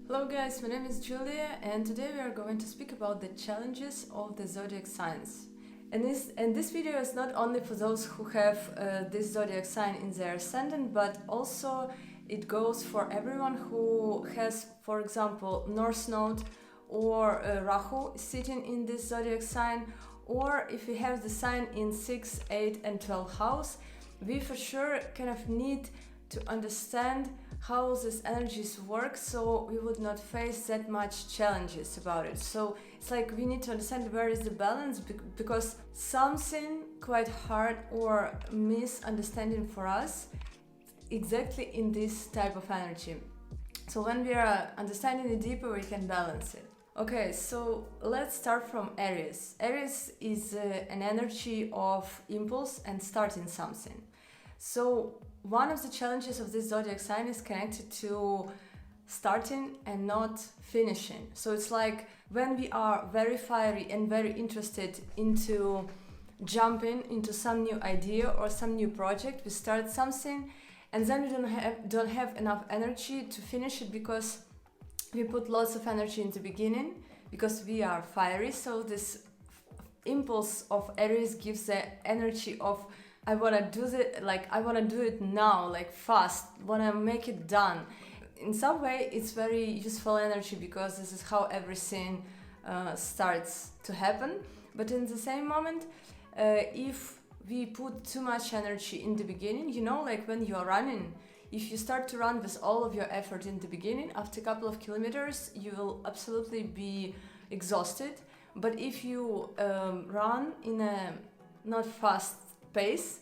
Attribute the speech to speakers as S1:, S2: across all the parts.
S1: Hello guys, my name is Julia and today we are going to speak about the challenges of the zodiac signs. And this video is not only for those who have this zodiac sign in their ascendant, but also it goes for everyone who has, for example, North Node or Rahu sitting in this zodiac sign, or if you have the sign in 6, 8 and 12 house, we for sure kind of need to understand how these energies work, so we would not face that much challenges about it. So it's like we need to understand where is the balance, because something quite hard or misunderstanding for us exactly in this type of energy. So when we are understanding it deeper, we can balance it. Okay, so let's start from Aries. Aries is an energy of impulse and starting something. So one of the challenges of this zodiac sign is connected to starting and not finishing. So it's like when we are very fiery and very interested into jumping into some new idea or some new project, we start something and then we don't have enough energy to finish it because we put lots of energy in the beginning because we are fiery. So this impulse of Aries gives the energy of I want to do it, like I want to do it now, like fast, want to make it done. In some way, it's very useful energy because this is how everything starts to happen. But in the same moment, if we put too much energy in the beginning, you know, like when you are running, if you start to run with all of your effort in the beginning, after a couple of kilometers, you will absolutely be exhausted. But if you run in a not fast pace,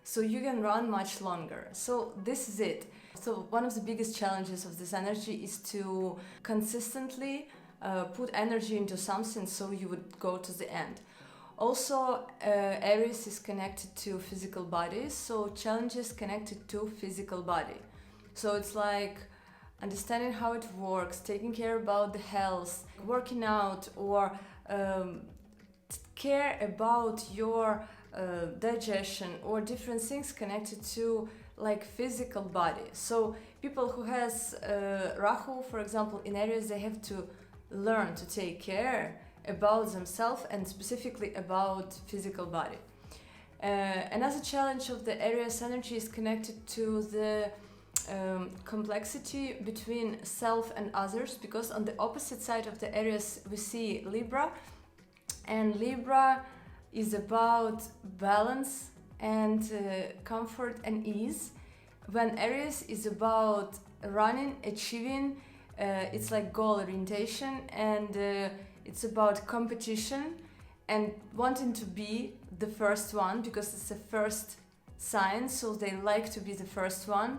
S1: so you can run much longer. So this is it. So one of the biggest challenges of this energy is to consistently put energy into something so you would go to the end. Also, Aries is connected to physical body, so challenges connected to physical body. So it's like understanding how it works, taking care about the health, working out, or care about your digestion or different things connected to like physical body. So people who has Rahu, for example, in Aries, they have to learn to take care about themselves and specifically about physical body. Another challenge of the Aries energy is connected to the complexity between self and others, because on the opposite side of the Aries we see Libra, and Libra is about balance and comfort and ease, when Aries is about running, achieving, it's like goal orientation, and it's about competition and wanting to be the first one because it's the first sign, so they like to be the first one,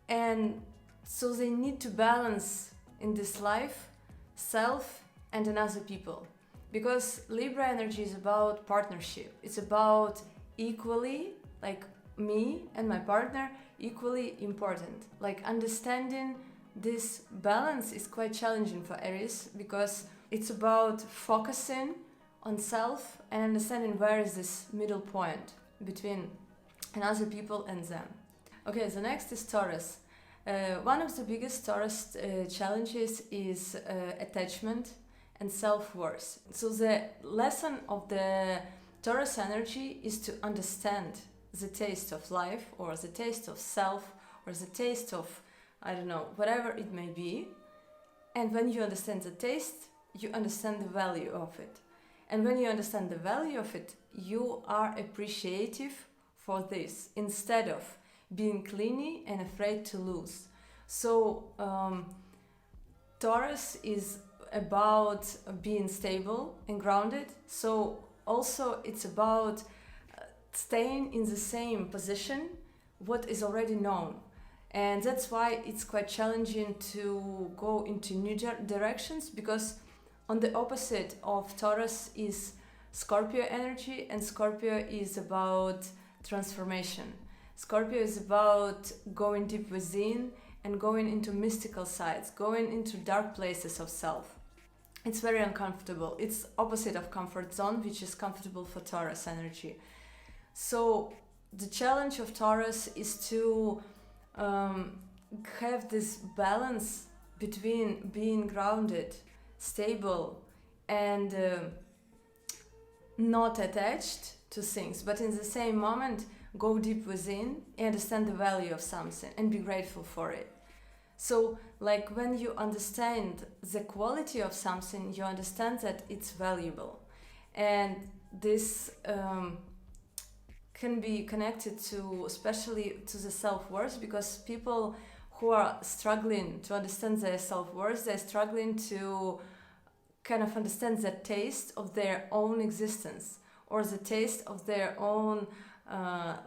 S1: and so they need to balance in this life self and another people. Because Libra energy is about partnership. It's about equally, like me and my partner, equally important. Like understanding this balance is quite challenging for Aries because it's about focusing on self and understanding where is this middle point between another people and them. Okay, the next is Taurus. One of the biggest Taurus challenges is attachment and self-worth. So the lesson of the Taurus energy is to understand the taste of life or the taste of self or the taste of, I don't know, whatever it may be. And when you understand the taste, you understand the value of it. And when you understand the value of it, you are appreciative for this instead of being clingy and afraid to lose. So Taurus is about being stable and grounded. So also it's about staying in the same position, what is already known. And that's why it's quite challenging to go into new directions, because on the opposite of Taurus is Scorpio energy, and Scorpio is about transformation. Scorpio is about going deep within and going into mystical sides, going into dark places of self. It's very uncomfortable. It's opposite of comfort zone, which is comfortable for Taurus energy. So the challenge of Taurus is to have this balance between being grounded, stable, and not attached to things, but in the same moment go deep within and understand the value of something and be grateful for it. So like when you understand the quality of something, you understand that it's valuable. And this can be connected to, especially to the self-worth, because people who are struggling to understand their self-worth, they're struggling to kind of understand the taste of their own existence, or the taste of their own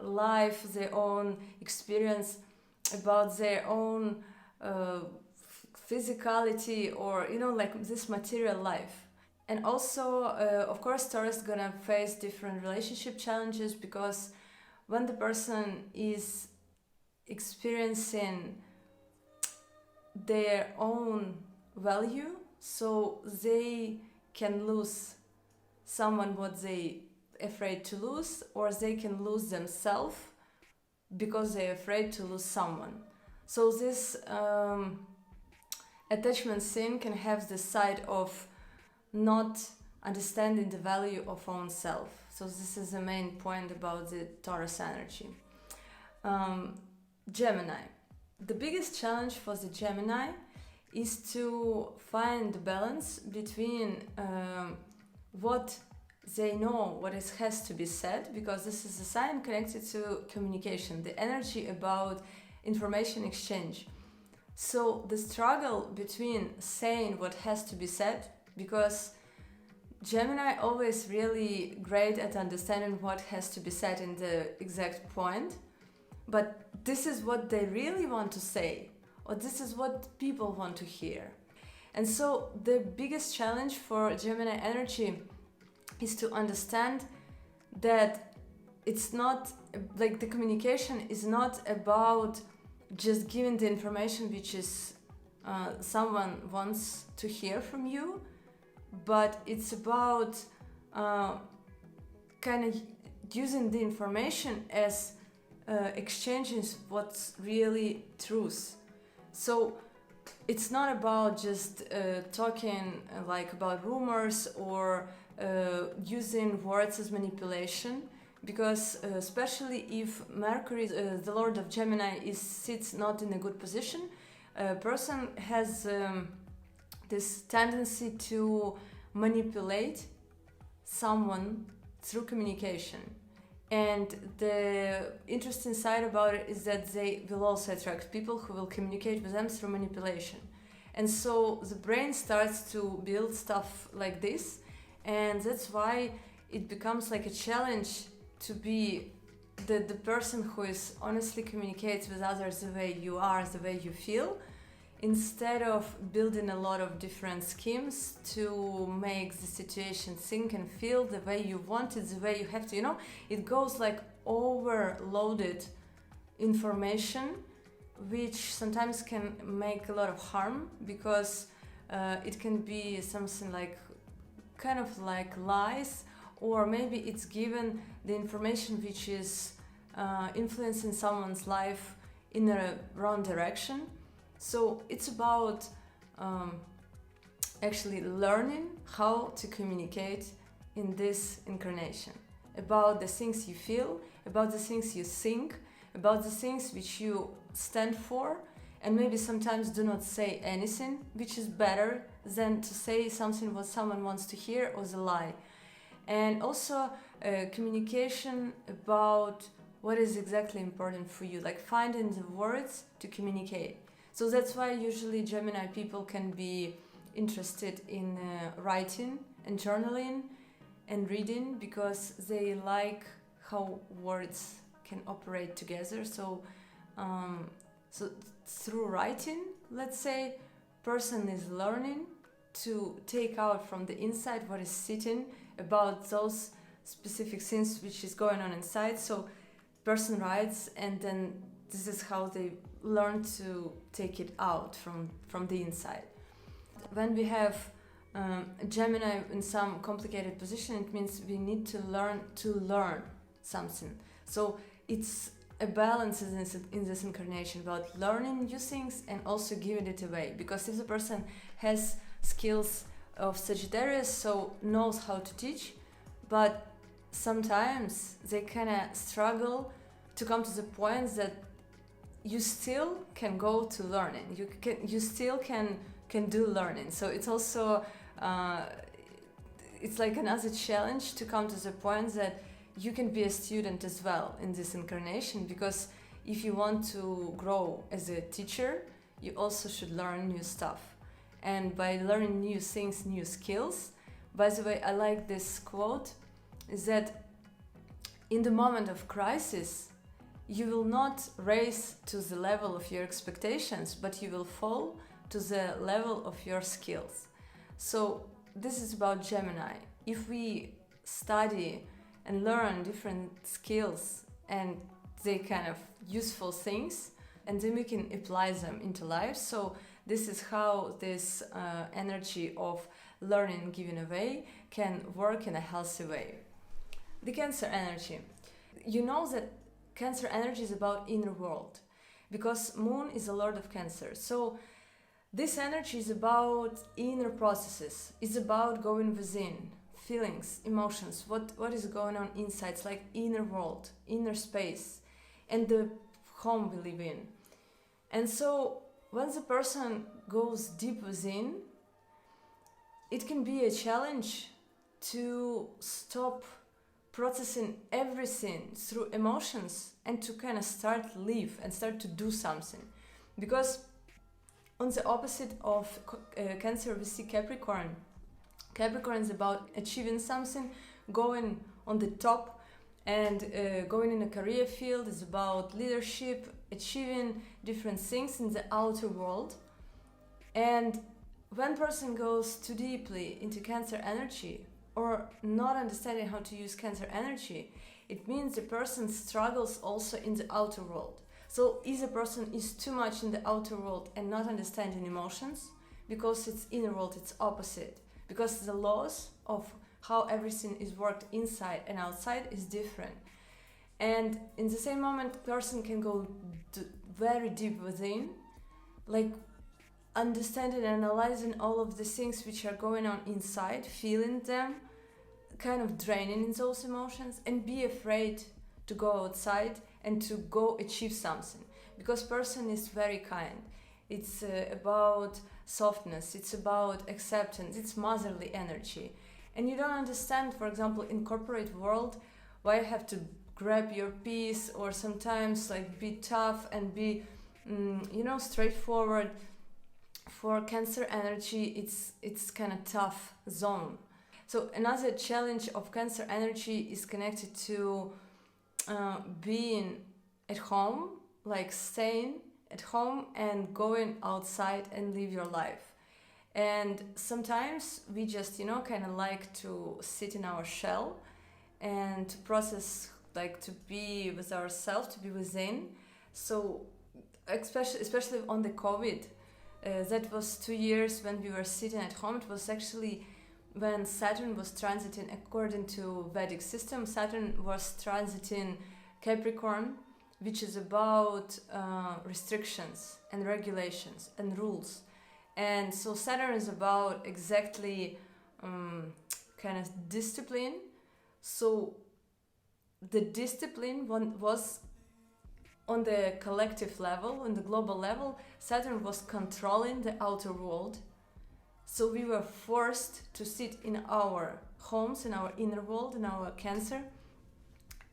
S1: life, their own experience, about their own physicality, or like this material life. And also of course Taurus gonna face different relationship challenges, because when the person is experiencing their own value, so they can lose someone what they afraid to lose, or they can lose themselves because they're afraid to lose someone. So this attachment thing can have the side of not understanding the value of own self. So this is the main point about the Taurus energy. Gemini. The biggest challenge for the Gemini is to find the balance between what they know, what has to be said, because this is a sign connected to communication, the energy about information exchange. So the struggle between saying what has to be said, because Gemini always really great at understanding what has to be said in the exact point, but this is what they really want to say, or this is what people want to hear. And so the biggest challenge for Gemini energy is to understand that it's not like the communication is not about just giving the information which is someone wants to hear from you, but it's about kind of using the information as exchanging what's really truth. So it's not about just talking like about rumors, or using words as manipulation, because especially if Mercury, the Lord of Gemini, sits not in a good position, a person has this tendency to manipulate someone through communication. And the interesting side about it is that they will also attract people who will communicate with them through manipulation. And so the brain starts to build stuff like this, and that's why it becomes like a challenge to be the person who is honestly communicates with others the way you are, the way you feel, instead of building a lot of different schemes to make the situation think and feel the way you want it, the way you have to, it goes like overloaded information, which sometimes can make a lot of harm, because it can be something like kind of like lies, or maybe it's given the information which is influencing someone's life in a wrong direction. So it's about actually learning how to communicate in this incarnation, about the things you feel, about the things you think, about the things which you stand for, and maybe sometimes do not say anything, which is better than to say something what someone wants to hear, or the lie. And also communication about what is exactly important for you, like finding the words to communicate. So that's why usually Gemini people can be interested in writing and journaling and reading, because they like how words can operate together. So through writing, let's say, person is learning to take out from the inside what is sitting about those specific things which is going on inside. So person writes, and then this is how they learn to take it out from the inside. When we have Gemini in some complicated position, it means we need to learn something. So it's a balance in this incarnation about learning new things and also giving it away. Because if the person has skills of Sagittarius, so knows how to teach, but sometimes they kind of struggle to come to the point that you still can go to learning. You still can do learning. So it's also it's like another challenge to come to the point that you can be a student as well in this incarnation, because if you want to grow as a teacher, you also should learn new stuff. And by learning new things, new skills, by the way, I like this quote, is that in the moment of crisis, you will not raise to the level of your expectations, but you will fall to the level of your skills. So this is about Gemini. If we study and learn different skills and they kind of useful things, and then we can apply them into life. So this is how this energy of learning and giving away can work in a healthy way. The Cancer energy. You know that Cancer energy is about inner world, because Moon is the Lord of Cancer. So this energy is about inner processes. It's about going within, feelings, emotions, what is going on inside. It's like inner world, inner space, and the home we live in. And so when the person goes deep within, it can be a challenge to stop processing everything through emotions and to kind of start live and start to do something. Because on the opposite of Cancer, we see Capricorn. Capricorn is about achieving something, going on the top, and going in a career field is about leadership, achieving different things in the outer world. And when person goes too deeply into Cancer energy, or not understanding how to use Cancer energy, it means the person struggles also in the outer world. So if the person is too much in the outer world and not understanding emotions, because it's inner world, it's opposite. Because the laws of how everything is worked inside and outside is different. And in the same moment, person can go very deep within, like understanding and analyzing all of the things which are going on inside, feeling them, kind of draining in those emotions, and be afraid to go outside and to go achieve something. Because person is very kind. It's about softness, it's about acceptance, it's motherly energy. And you don't understand, for example, in corporate world, why you have to grab your piece, or sometimes like be tough and be straightforward. For Cancer energy, it's kind of tough zone. So another challenge of Cancer energy is connected to being at home, like staying at home and going outside and live your life. And sometimes we just kind of like to sit in our shell and to process, like to be with ourselves, to be within. So especially on the COVID, that was 2 years when we were sitting at home. It was actually when Saturn was transiting, according to Vedic system, Saturn was transiting Capricorn, which is about restrictions and regulations and rules. And so Saturn is about exactly kind of discipline. So the discipline was on the collective level, on the global level. Saturn was controlling the outer world. So we were forced to sit in our homes, in our inner world, in our Cancer.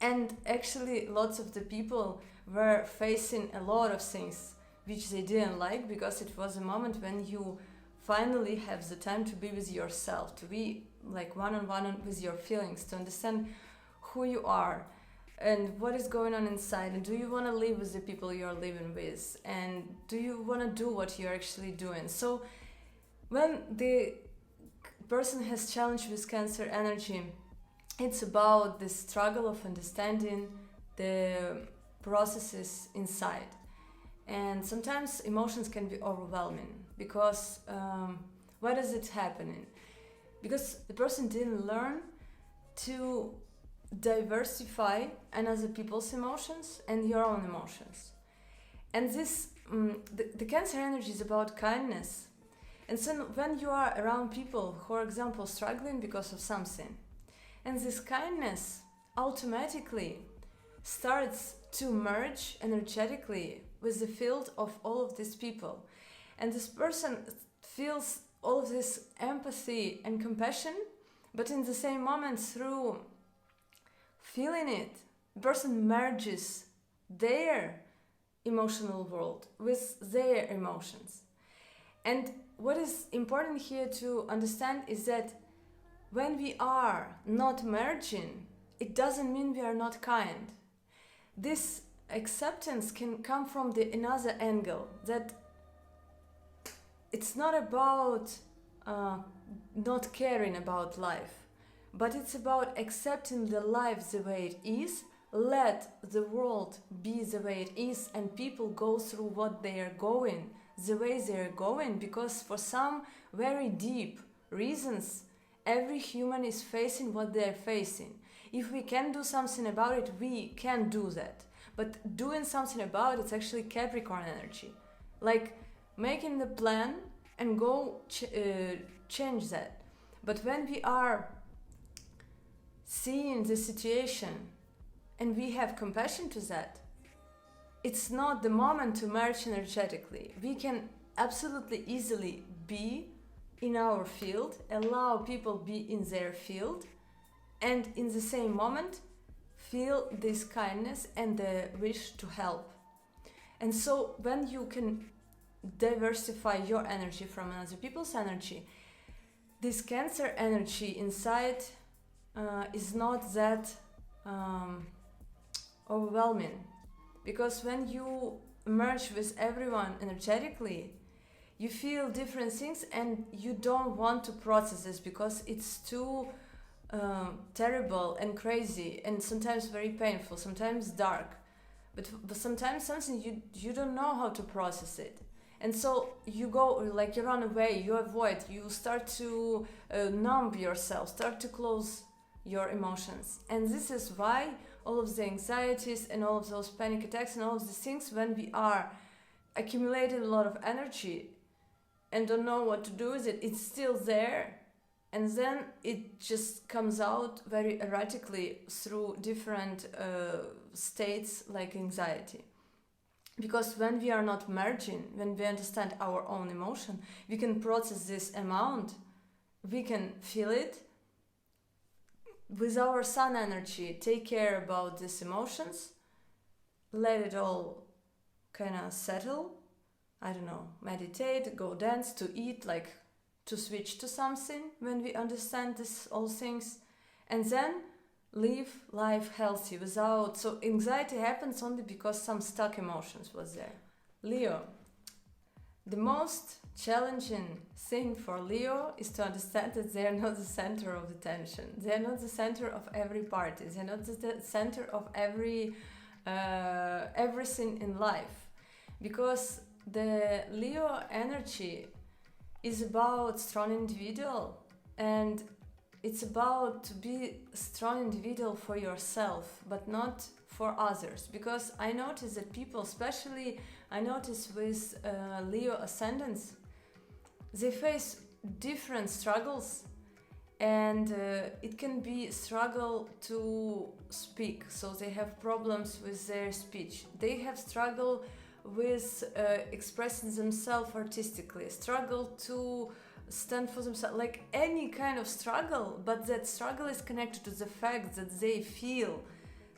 S1: And actually lots of the people were facing a lot of things which they didn't like, because it was a moment when you finally have the time to be with yourself, to be like one-on-one with your feelings, to understand who you are and what is going on inside, and do you want to live with the people you're living with, and do you want to do what you're actually doing. So when the person has challenge with Cancer energy, it's about the struggle of understanding the processes inside. And sometimes emotions can be overwhelming, because why does it happen? Because the person didn't learn to diversify another people's emotions and your own emotions. And this, the Cancer energy is about kindness. And so when you are around people who are, for example, struggling because of something, and this kindness automatically starts to merge energetically with the field of all of these people. And this person feels all of this empathy and compassion, but in the same moment, through feeling it, the person merges their emotional world with their emotions. And what is important here to understand is that when we are not merging, it doesn't mean we are not kind. This acceptance can come from another angle, that it's not about not caring about life, but it's about accepting the life the way it is, let the world be the way it is, and people go through what they are going, the way they are going, because for some very deep reasons, every human is facing what they are facing. If we can do something about it, we can do that. But doing something about it's actually Capricorn energy. Like making the plan and go change that. But when we are seeing the situation and we have compassion to that, it's not the moment to merge energetically. We can absolutely easily be in our field, allow people be in their field, and in the same moment feel this kindness and the wish to help. And so when you can diversify your energy from other people's energy, this Cancer energy inside is not that overwhelming, because when you merge with everyone energetically, you feel different things and you don't want to process this because it's too terrible and crazy and sometimes very painful, sometimes dark, but sometimes something you don't know how to process it. And so you go, like you run away, you avoid, you start to numb yourself, start to close your emotions. And this is why all of the anxieties and all of those panic attacks and all of these things, when we are accumulating a lot of energy and don't know what to do with it, it's still there. And then it just comes out very erratically through different states like anxiety. Because when we are not merging, when we understand our own emotion, we can process this amount, we can feel it with our sun energy, take care about these emotions, let it all kind of settle, I don't know, meditate, go dance, to eat, like to switch to something when we understand this all things, and then live life healthy without, so anxiety happens only because some stuck emotions was there. Leo. The most challenging thing for Leo is to understand that they are not the center of attention. They are not the center of every party. They are not the center of everything in life. Because the Leo energy is about strong individual, and it's about to be a strong individual for yourself, but not for others. Because I notice that people, especially I notice with Leo ascendants, they face different struggles, and it can be struggle to speak, so they have problems with their speech. They have struggle with expressing themselves artistically, struggle to stand for themselves, like any kind of struggle, but that struggle is connected to the fact that they feel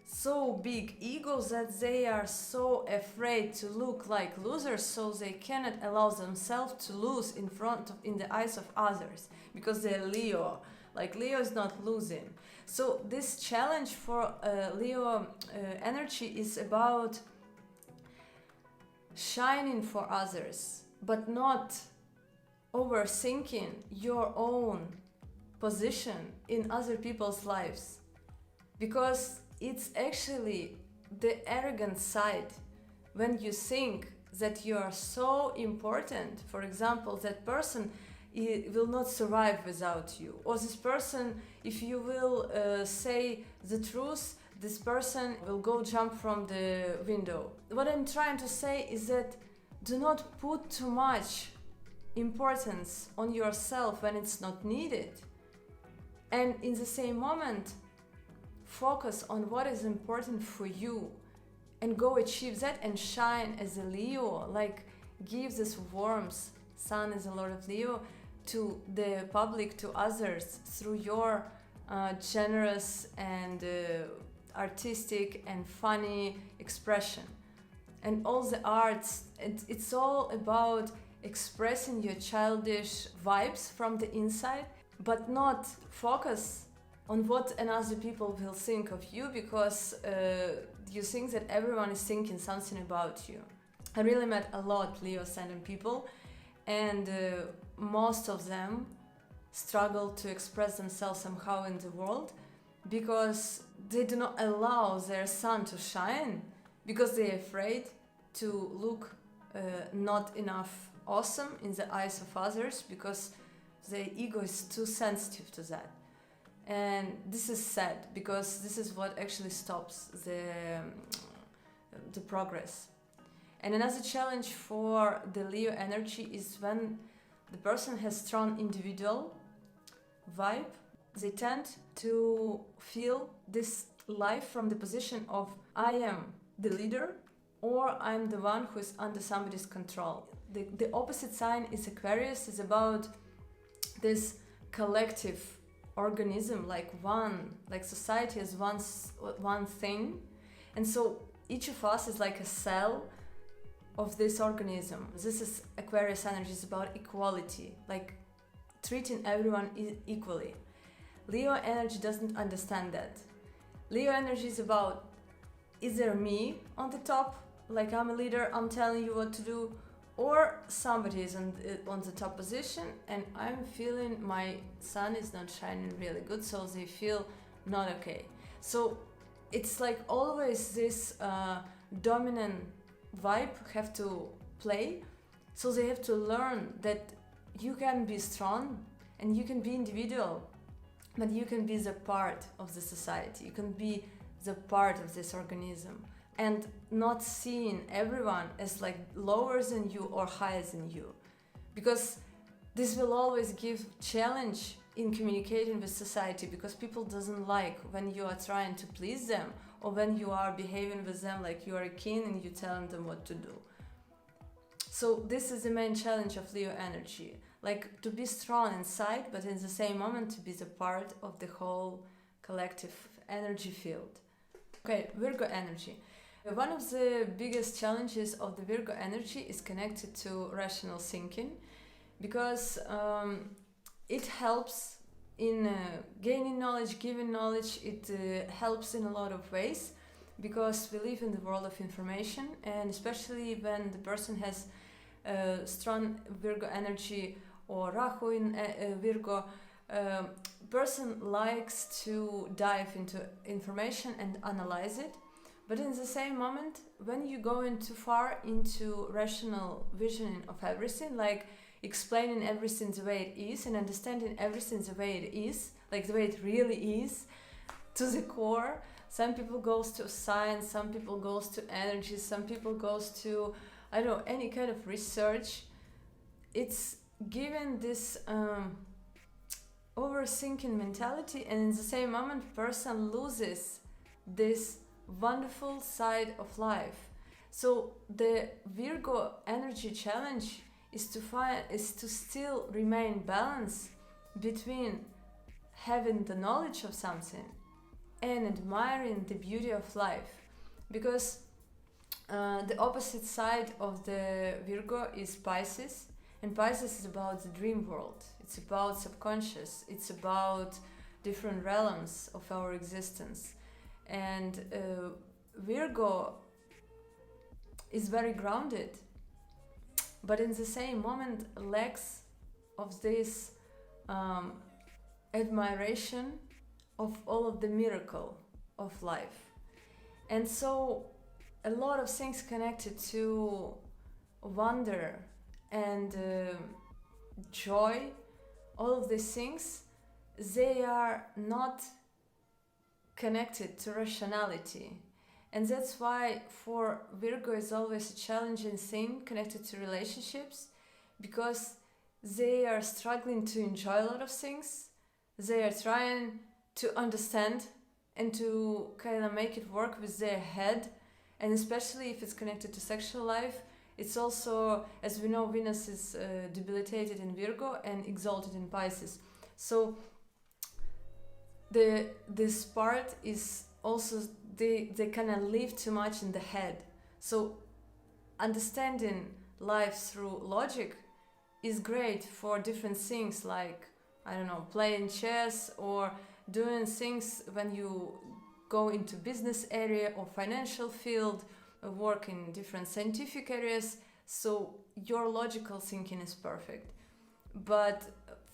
S1: so big egos that they are so afraid to look like losers, so they cannot allow themselves to lose in the eyes of others, because they're Leo. Like Leo is not losing. So this challenge for Leo energy is about shining for others, but not overthinking your own position in other people's lives, because it's actually the arrogant side when you think that you are so important. For example, that person will not survive without you. Or this person, if you will say the truth, this person will go jump from the window. What I'm trying to say is that do not put too much importance on yourself when it's not needed. And in the same moment, focus on what is important for you and go achieve that and shine as a Leo, like give this warmth, Sun is a Lord of Leo, to the public, to others, through your generous and artistic and funny expression. And all the arts, it's all about expressing your childish vibes from the inside, but not focus on what another people will think of you, because you think that everyone is thinking something about you. I really met a lot Leo ascendant people, and most of them struggle to express themselves somehow in the world because they do not allow their sun to shine, because they're afraid to look not enough awesome in the eyes of others, because their ego is too sensitive to that. And this is sad, because this is what actually stops the progress. And another challenge for the Leo energy is when the person has strong individual vibe, they tend to feel this life from the position of I am the leader, or I'm the one who is under somebody's control. The opposite sign is Aquarius, is about this collective organism, like society as one thing. And so each of us is like a cell of this organism. This is Aquarius energy, is about equality, like treating everyone equally. Leo energy doesn't understand that. Leo energy is about, is there me on the top, like I'm a leader, I'm telling you what to do, or somebody is on the top position and I'm feeling my sun is not shining really good, so they feel not okay. So it's like always this dominant vibe have to play. So they have to learn that you can be strong and you can be individual, but you can be the part of the society, you can be the part of this organism, and not seeing everyone as like lower than you or higher than you, because this will always give challenge in communicating with society, because people doesn't like when you are trying to please them, or when you are behaving with them like you are a king and you telling them what to do. So this is the main challenge of Leo energy, like to be strong inside, but in the same moment to be the part of the whole collective energy field. Okay, Virgo energy. One of the biggest challenges of the Virgo energy is connected to rational thinking, because it helps in gaining knowledge, giving knowledge. It helps in a lot of ways, because we live in the world of information, and especially when the person has strong Virgo energy or Rahu in Virgo, person likes to dive into information and analyze it. But in the same moment, when you go in too far into rational visioning of everything, like explaining everything the way it is and understanding everything the way it is, like the way it really is, to the core. Some people goes to science, some people goes to energy, some people goes to, I don't know, any kind of research. It's given this overthinking mentality, and in the same moment, person loses this wonderful side of life. So the Virgo energy challenge is to still remain balanced between having the knowledge of something and admiring the beauty of life, because the opposite side of the Virgo is Pisces, and Pisces is about the dream world. It's about subconscious, it's about different realms of our existence. And Virgo is very grounded, but in the same moment lacks of this admiration of all of the miracle of life. And so a lot of things connected to wonder and joy all of these things, they are not connected to rationality. And that's why for Virgo is always a challenging thing connected to relationships, because they are struggling to enjoy a lot of things. They are trying to understand and to kind of make it work with their head. And especially if it's connected to sexual life, it's also, as we know, Venus is debilitated in Virgo and exalted in Pisces. So this part is also, they kind of live too much in the head. So understanding life through logic is great for different things, like, I don't know, playing chess or doing things when you go into business area or financial field, or work in different scientific areas. So your logical thinking is perfect. But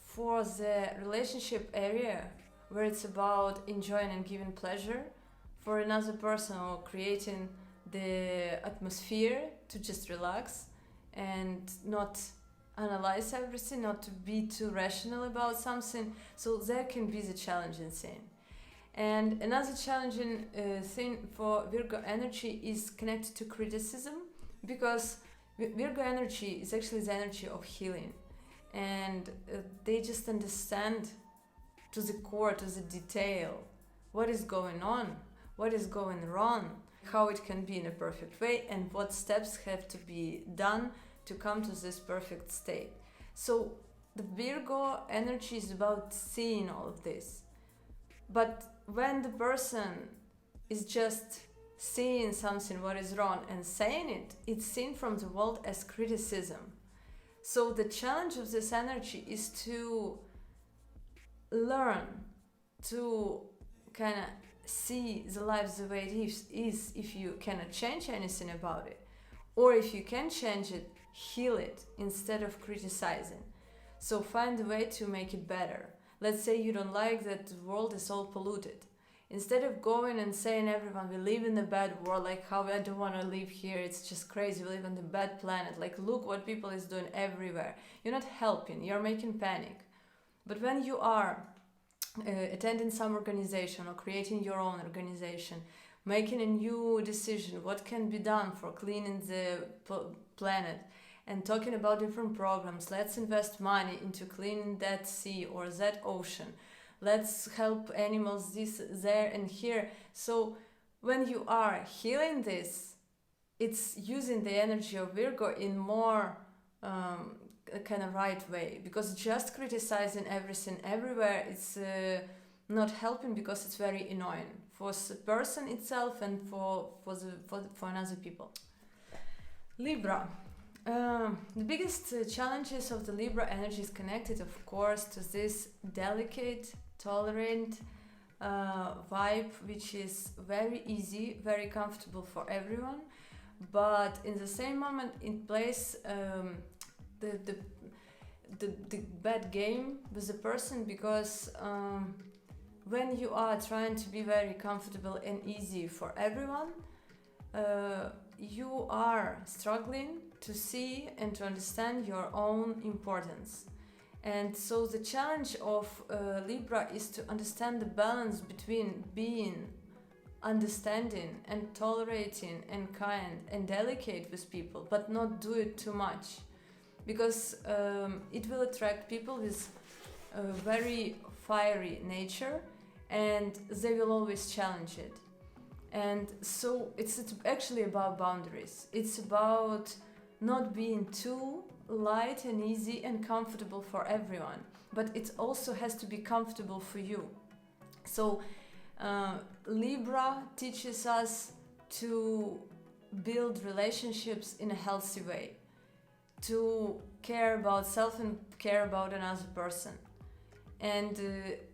S1: for the relationship area, where it's about enjoying and giving pleasure for another person, or creating the atmosphere to just relax and not analyze everything, not to be too rational about something, so there can be the challenging thing. And another challenging thing for Virgo energy is connected to criticism, because Virgo energy is actually the energy of healing, and they just understand to the core, to the detail, what is going on, what is going wrong, how it can be in a perfect way, and what steps have to be done to come to this perfect state. So the Virgo energy is about seeing all of this. But when the person is just seeing something what is wrong and saying it, it's seen from the world as criticism. So the challenge of this energy is to learn to kind of see the life the way it is, if you cannot change anything about it. Or if you can change it, heal it instead of criticizing. So find a way to make it better. Let's say you don't like that the world is all polluted. Instead of going and saying everyone, we live in a bad world, like how I don't want to live here, it's just crazy, we live on the bad planet, like look what people is doing everywhere. You're not helping, you're making panic. But when you are attending some organization or creating your own organization, making a new decision, what can be done for cleaning the planet, and talking about different programs, let's invest money into cleaning that sea or that ocean, let's help animals this, there and here. So when you are healing this, it's using the energy of Virgo in more kind of right way, because just criticizing everything everywhere, it's not helping, because it's very annoying for the person itself and for another people. Libra. The biggest challenges of the Libra energy is connected, of course, to this delicate, tolerant vibe, which is very easy, very comfortable for everyone, but in the same moment it plays the bad game with the person, because when you are trying to be very comfortable and easy for everyone, you are struggling to see and to understand your own importance. And so the challenge of Libra is to understand the balance between being understanding and tolerating and kind and delicate with people, but not do it too much, because it will attract people with a very fiery nature and they will always challenge it. And so it's actually about boundaries. It's about not being too light and easy and comfortable for everyone, but it also has to be comfortable for you. So Libra teaches us to build relationships in a healthy way, to care about self and care about another person. And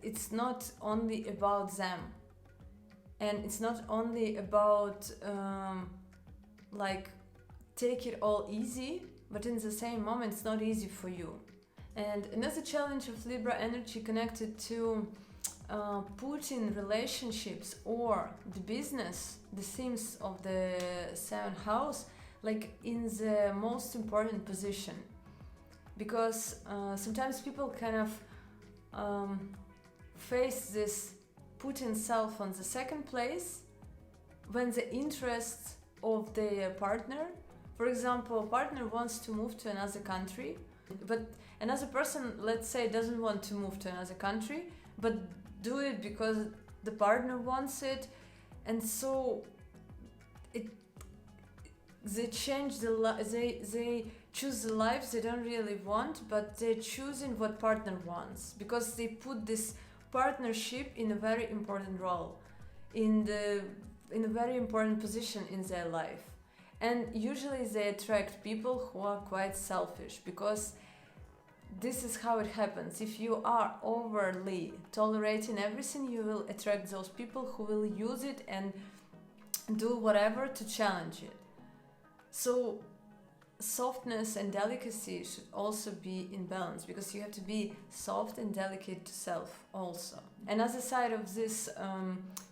S1: it's not only about them, and it's not only about like take it all easy, but in the same moment it's not easy for you. And another challenge of Libra energy connected to putting relationships or the business, the themes of the 7th house, like in the most important position, because sometimes people kind of face this putting self on the second place when the interests of their partner, for example, a partner wants to move to another country, but another person, let's say, doesn't want to move to another country, but do it because the partner wants it, and so they change they choose the lives they don't really want, but they're choosing what partner wants because they put this partnership in a very important role, in a very important position in their life. And usually they attract people who are quite selfish, because this is how it happens. If you are overly tolerating everything, you will attract those people who will use it and do whatever to challenge it. So softness and delicacy should also be in balance, because you have to be soft and delicate to self also. Another side of this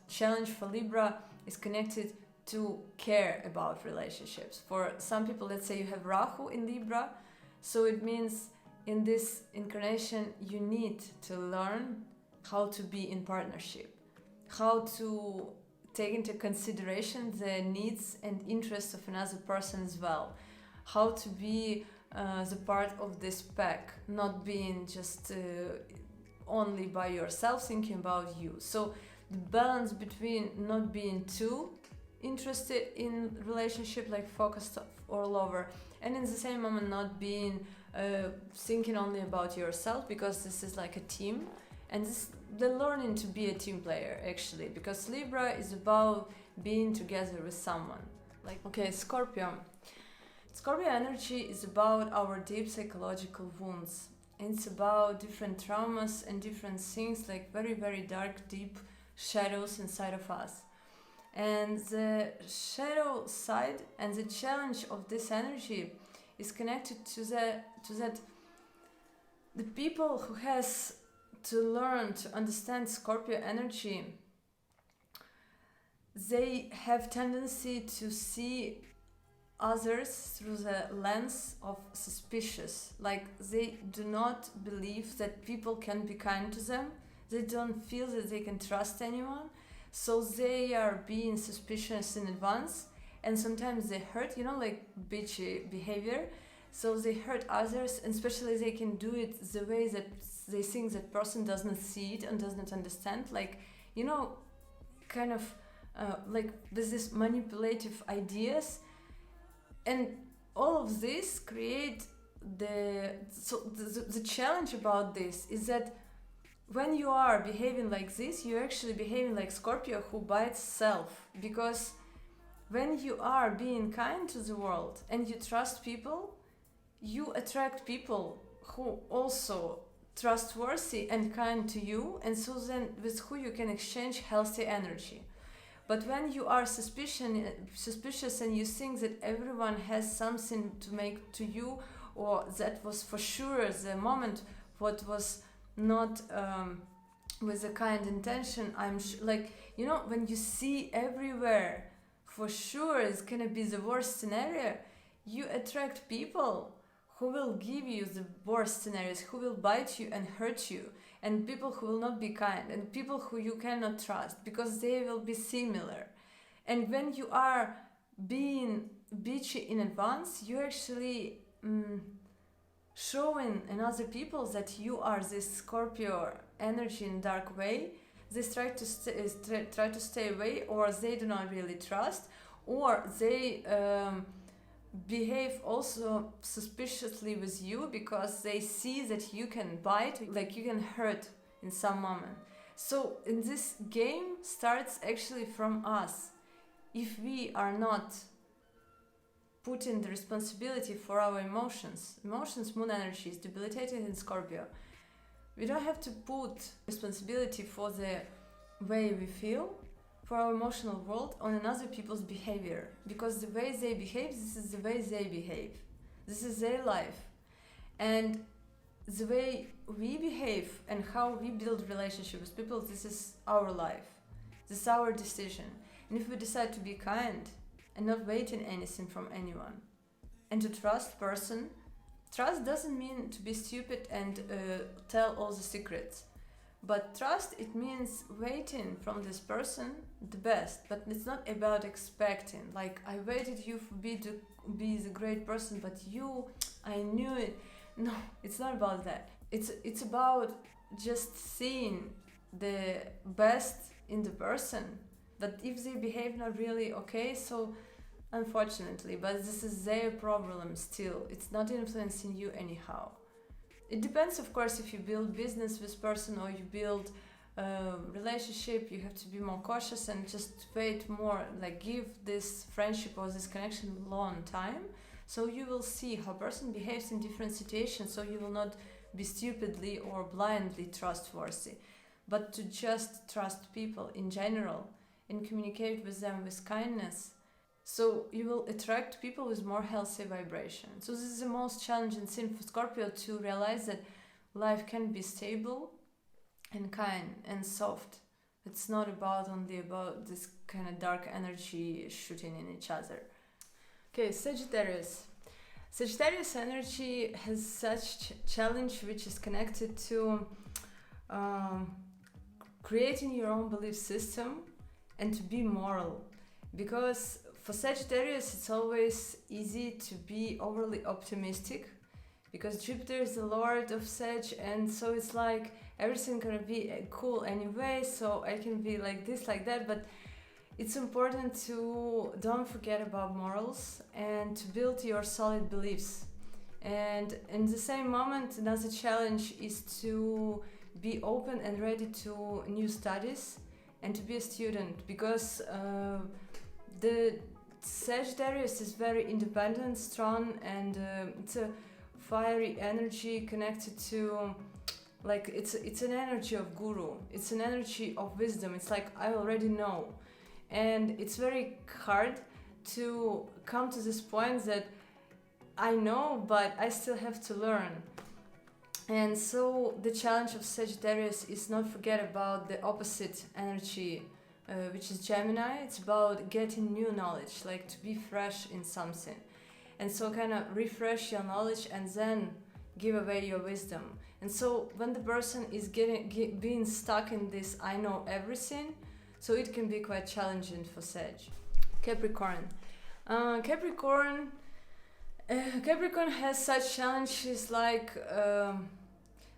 S1: challenge for Libra is connected to care about relationships. For some people, let's say you have Rahu in Libra, so it means in this incarnation you need to learn how to be in partnership, how to take into consideration the needs and interests of another person as well, how to be the part of this pack, not being just only by yourself, thinking about you. So the balance between not being too interested in relationship, like focused all over, and in the same moment not being thinking only about yourself, because this is like a team, and the learning to be a team player actually, because Libra is about being together with someone. Like, okay, Scorpio energy is about our deep psychological wounds. It's about different traumas and different things, like very, very dark, deep shadows inside of us. And the shadow side and the challenge of this energy is connected to that the people who has to learn to understand Scorpio energy, they have tendency to see others through the lens of suspicious. Like, they do not believe that people can be kind to them. They don't feel that they can trust anyone. So they are being suspicious in advance, and sometimes they hurt, like bitchy behavior. So they hurt others, and especially they can do it the way that they think that person does not see it and does not understand. Like, kind of like with this manipulative ideas. And all of this create the challenge about this is that when you are behaving like this, you're actually behaving like Scorpio who bites self. Because when you are being kind to the world and you trust people, you attract people who also trustworthy and kind to you, and so then with who you can exchange healthy energy. But when you are suspicious and you think that everyone has something to make to you, or that was for sure the moment what was not with a kind intention, when you see everywhere for sure it's gonna be the worst scenario, you attract people who will give you the worst scenarios, who will bite you and hurt you, and people who will not be kind, and people who you cannot trust because they will be similar. And when you are being bitchy in advance, you actually showing another people that you are this Scorpio energy in dark way. They try to stay away, or they do not really trust, or they behave also suspiciously with you because they see that you can bite, like you can hurt in some moment. So in this game starts actually from us. If we are not putting the responsibility for our emotions, moon energy is debilitated in Scorpio, we don't have to put responsibility for the way we feel, for our emotional world, on another people's behavior, because the way they behave, this is the way they behave, this is their life, and the way we behave and how we build relationship with people, this is our life, this is our decision. And if we decide to be kind and not waiting anything from anyone, and to trust person, trust doesn't mean to be stupid and tell all the secrets. But trust, it means waiting from this person the best, but it's not about expecting. Like, I waited you for be the great person, but you, I knew it. No, it's not about that. It's about just seeing the best in the person. That if they behave not really okay, so unfortunately, but this is their problem still. It's not influencing you anyhow. It depends, of course, if you build business with person or you build relationship, you have to be more cautious and just wait more, like give this friendship or this connection a long time, so you will see how person behaves in different situations, so you will not be stupidly or blindly trustworthy, but to just trust people in general and communicate with them with kindness. So you will attract people with more healthy vibration. So this is the most challenging thing for Scorpio, to realize that life can be stable and kind and soft. It's not only about this kind of dark energy shooting in each other. Okay, Sagittarius. Sagittarius energy has such challenge which is connected to creating your own belief system and to be moral. Because for Sagittarius, it's always easy to be overly optimistic, because Jupiter is the lord of Sag, and so it's like everything gonna be cool anyway, so I can be like this, like that, but it's important to don't forget about morals and to build your solid beliefs. And in the same moment, another challenge is to be open and ready to new studies and to be a student, because the Sagittarius is very independent, strong, and it's a fiery energy connected to, like, it's an energy of guru, it's an energy of wisdom. It's like, I already know, and it's very hard to come to this point that I know, but I still have to learn. And so the challenge of Sagittarius is not forget about the opposite energy, which is Gemini. It's about getting new knowledge, like to be fresh in something. And so kind of refresh your knowledge and then give away your wisdom. And so when the person is being stuck in this I know everything, so it can be quite challenging for Sag. Capricorn. Capricorn has such challenges, like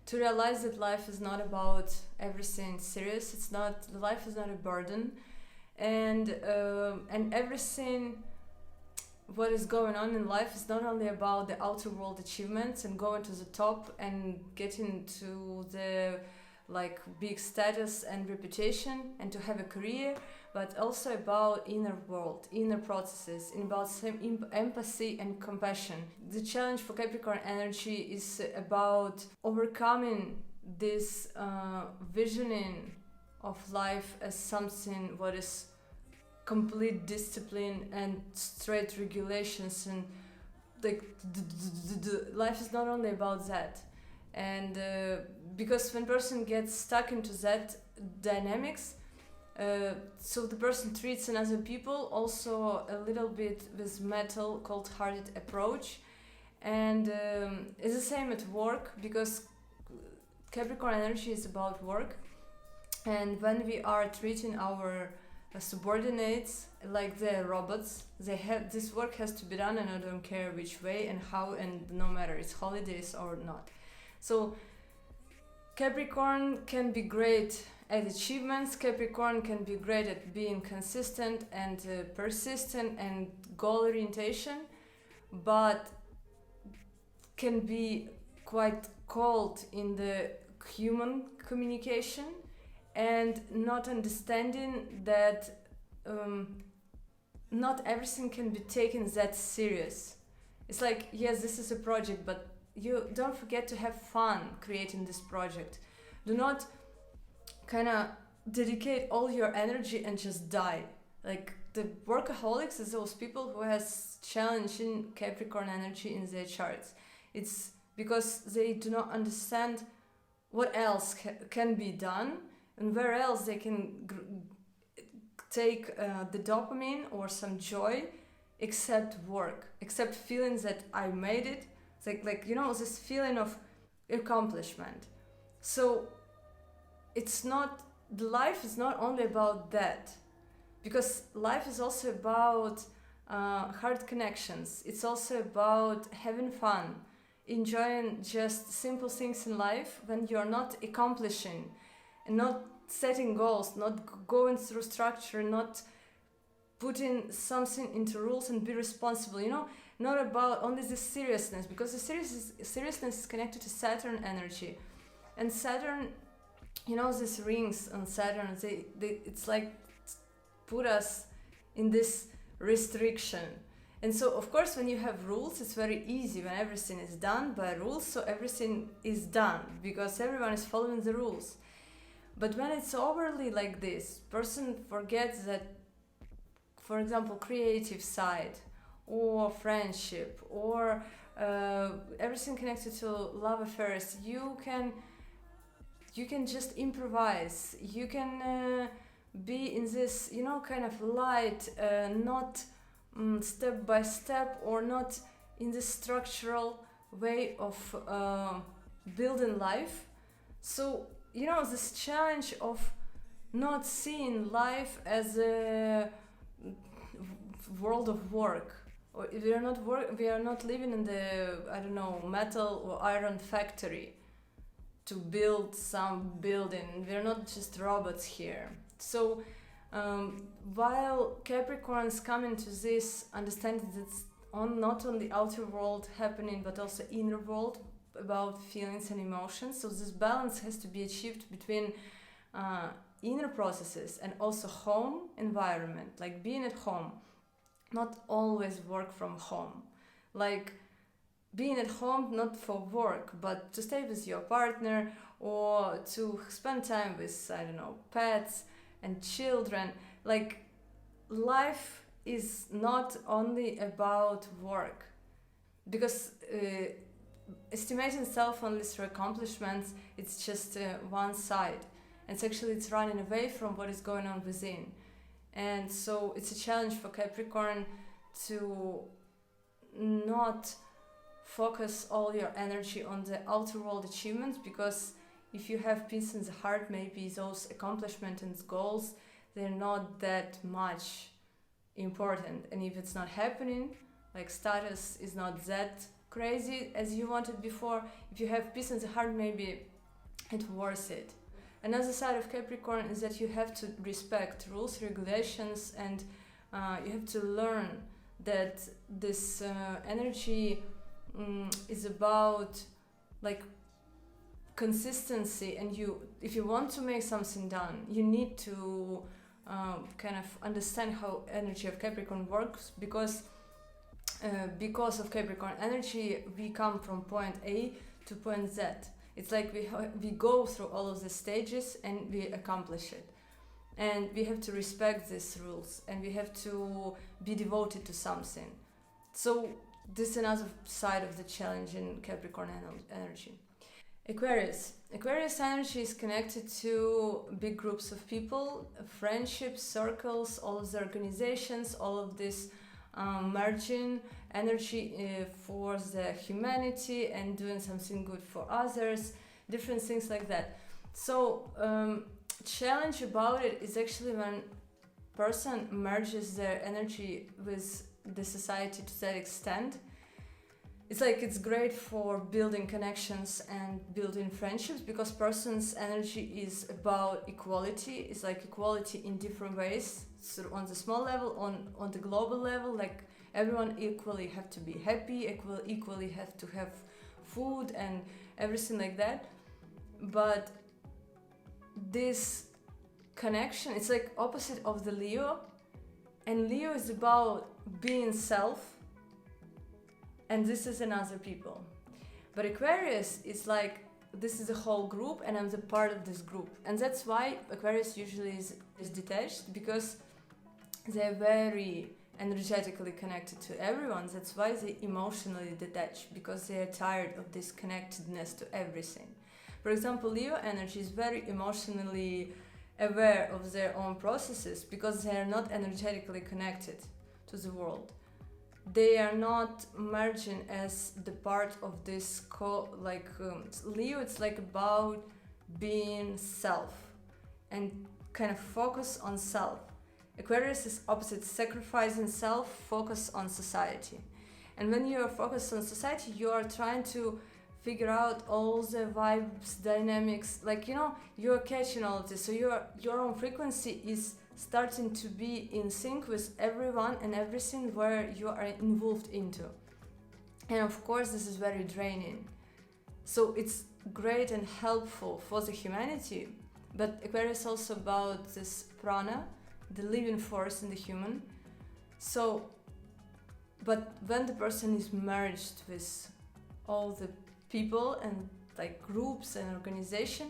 S1: to realize that life is not about everything serious. It's not, life is not a burden, and everything what is going on in life is not only about the outer world achievements and going to the top and getting to the like big status and reputation and to have a career, but also about inner world, inner processes, and about empathy and compassion. The challenge for Capricorn energy is about overcoming this visioning of life as something what is complete discipline and straight regulations, and like life is not only about that. And because when person gets stuck into that dynamics, so the person treats another people also a little bit with metal, cold-hearted approach. And it's the same at work, because Capricorn energy is about work. And when we are treating our subordinates like they're robots, they have this work has to be done, and I don't care which way and how, and no matter it's holidays or not. So Capricorn can be great at achievements. Capricorn can be great at being consistent and persistent and goal orientation, but can be quite cold in the human communication and not understanding that not everything can be taken that serious. It's like, yes, this is a project, but you don't forget to have fun creating this project. Do not kind of dedicate all your energy and just die. Like the workaholics is those people who has challenging Capricorn energy in their charts. It's because they do not understand what else can be done and where else they can take the dopamine or some joy, except work, except feelings that I made it. It's like you know, this feeling of accomplishment. So it's not, the life is not only about that, because life is also about hard connections. It's also about having fun, enjoying just simple things in life when you're not accomplishing and not setting goals, not going through structure, not putting something into rules and be responsible, you know, not about only the seriousness, because the seriousness is connected to Saturn energy. And Saturn, you know, these rings on Saturn, they it's like put us in this restriction. And so of course when you have rules, it's very easy when everything is done by rules, so everything is done because everyone is following the rules. But when it's overly like this, person forgets that, for example, creative side or friendship or everything connected to love affairs, you can just improvise, you can be in this, you know, kind of light, not step by step, or not in this structural way of building life. So, you know, this challenge of not seeing life as a world of work, or we are not living in the, I don't know, metal or iron factory to build some building. We're not just robots here. So while Capricorns come into this understanding that it's not on the outer world happening, but also inner world, about feelings and emotions. So this balance has to be achieved between inner processes and also home environment, like being at home, not always work from home, like being at home not for work but to stay with your partner or to spend time with, I don't know, pets and children. Like, life is not only about work, because estimating self only through accomplishments, it's just one side, and it's running away from what is going on within. And so it's a challenge for Capricorn to not focus all your energy on the outer world achievements, because if you have peace in the heart, maybe those accomplishments and goals, they're not that much important. And if it's not happening, like status is not that crazy as you wanted before, if you have peace in the heart, maybe it's worth it. Another side of Capricorn is that you have to respect rules, regulations, and you have to learn that this energy is about like consistency, and if you want to make something done, you need to kind of understand how energy of Capricorn works, because of Capricorn energy we come from point A to point Z. It's like we go through all of the stages and we accomplish it, and we have to respect these rules, and we have to be devoted to something. So this is another side of the challenge in Capricorn energy. Aquarius energy is connected to big groups of people, friendships, circles, all of the organizations, all of this merging energy for the humanity and doing something good for others, different things like that. So challenge about it is actually when person merges their energy with the society to that extent. It's like it's great for building connections and building friendships, because person's energy is about equality. It's like equality in different ways. So on the small level, on the global level, like everyone equally have to be happy, equally have to have food and everything like that. But this connection, it's like opposite of the Leo, and Leo is about being self, and this is another people. But Aquarius is like, this is a whole group and I'm the part of this group. And that's why Aquarius usually is detached, because they're very energetically connected to everyone. That's why they emotionally detached, because they are tired of this connectedness to everything. For example, Leo energy is very emotionally aware of their own processes, because they are not energetically connected to the world. They are not merging as the part of this Leo, it's like about being self and kind of focus on self. Aquarius is opposite, sacrificing self, focus on society. And when you are focused on society, you are trying to figure out all the vibes, dynamics, like, you know, you're catching all of this. So your own frequency is starting to be in sync with everyone and everything where you are involved into. And of course, this is very draining. So it's great and helpful for the humanity, but Aquarius is also about this prana, the living force in the human. So, but when the person is merged with all the people and like groups and organization,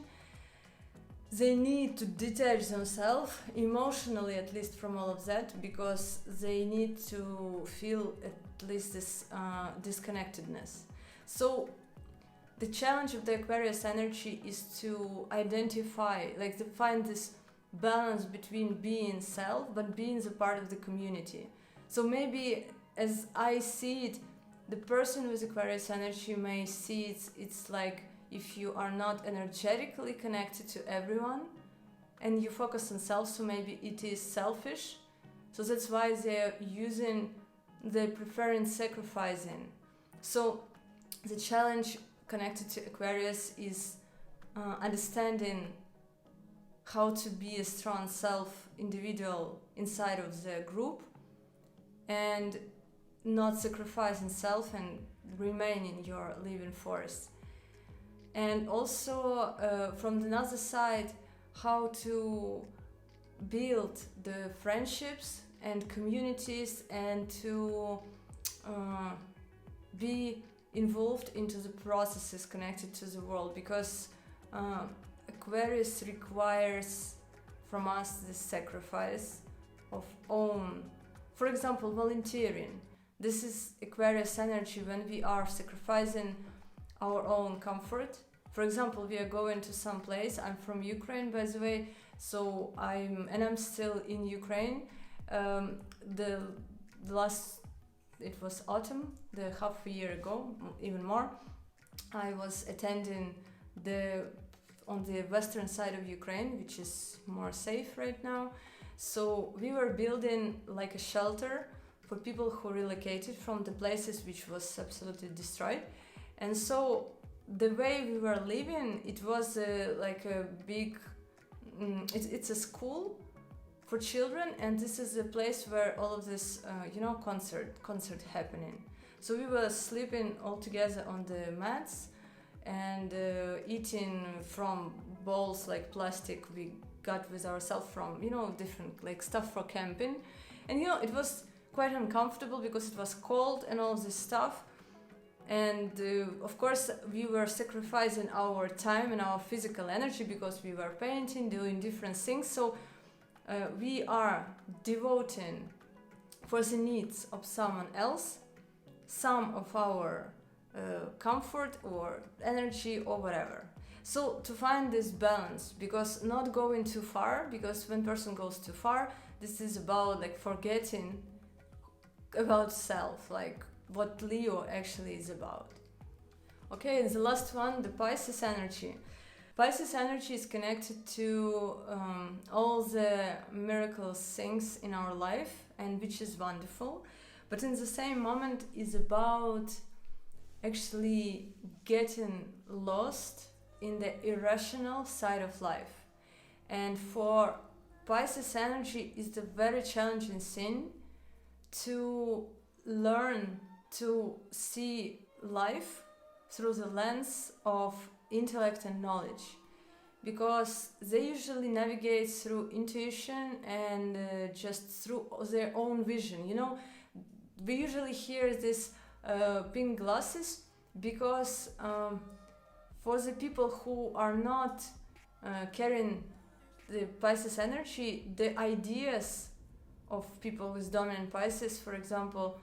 S1: they need to detach themselves emotionally, at least, from all of that, because they need to feel at least this disconnectedness. So the challenge of the Aquarius energy is to identify, like to find this balance between being self but being the part of the community. So maybe, as I see it, the person with Aquarius energy may see it's like if you are not energetically connected to everyone and you focus on self, so maybe it is selfish. So that's why they're preferring sacrificing. So the challenge connected to Aquarius is understanding how to be a strong self individual inside of the group and not sacrificing self and remain in your living force. And also from the other side, how to build the friendships and communities and to be involved into the processes connected to the world, because Aquarius requires from us the sacrifice of own, for example, volunteering. This is Aquarius energy when we are sacrificing our own comfort. For example, we are going to some place. I'm from Ukraine, by the way, so I'm still in Ukraine. The last, it was autumn, the half a year ago, even more, I was attending on the western side of Ukraine, which is more safe right now. So we were building like a shelter for people who relocated from the places which was absolutely destroyed. And so the way we were living, it was like a big, it's a school for children, and this is a place where all of this, concert happening. So we were sleeping all together on the mats and eating from bowls like plastic we got with ourselves from, different like stuff for camping. And it was quite uncomfortable because it was cold and all this stuff. And of course we were sacrificing our time and our physical energy because we were painting, doing different things. So we are devoting for the needs of someone else some of our comfort or energy or whatever. So to find this balance, because not going too far, because when person goes too far, this is about like forgetting about self, like what Leo actually is about. Okay, and the last one, the Pisces energy. Pisces energy is connected to all the miracle things in our life, and which is wonderful, but in the same moment is about actually getting lost in the irrational side of life. And for Pisces energy is the very challenging thing to learn to see life through the lens of intellect and knowledge, because they usually navigate through intuition and just through their own vision. We usually hear this pink glasses because for the people who are not carrying the Pisces energy, the ideas of people with dominant Pisces, for example,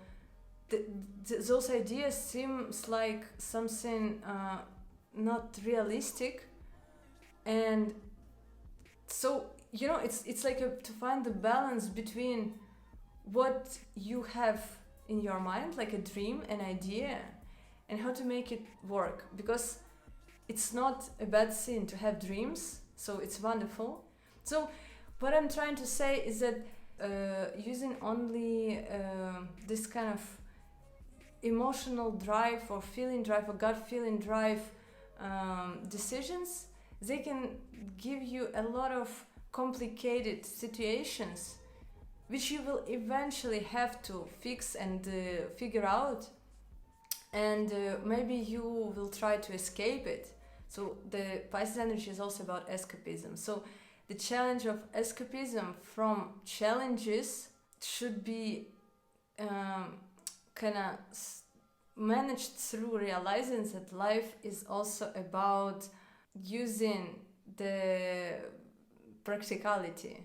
S1: those ideas seems like something not realistic. And so it's like to find the balance between what you have in your mind, like a dream, an idea, and how to make it work. Because it's not a bad thing to have dreams, so it's wonderful. So what I'm trying to say is that using only this kind of emotional drive or feeling drive or gut feeling drive decisions, they can give you a lot of complicated situations which you will eventually have to fix and figure out, and maybe you will try to escape it. So the Pisces energy is also about escapism. So the challenge of escapism from challenges should be kind of managed through realizing that life is also about using the practicality.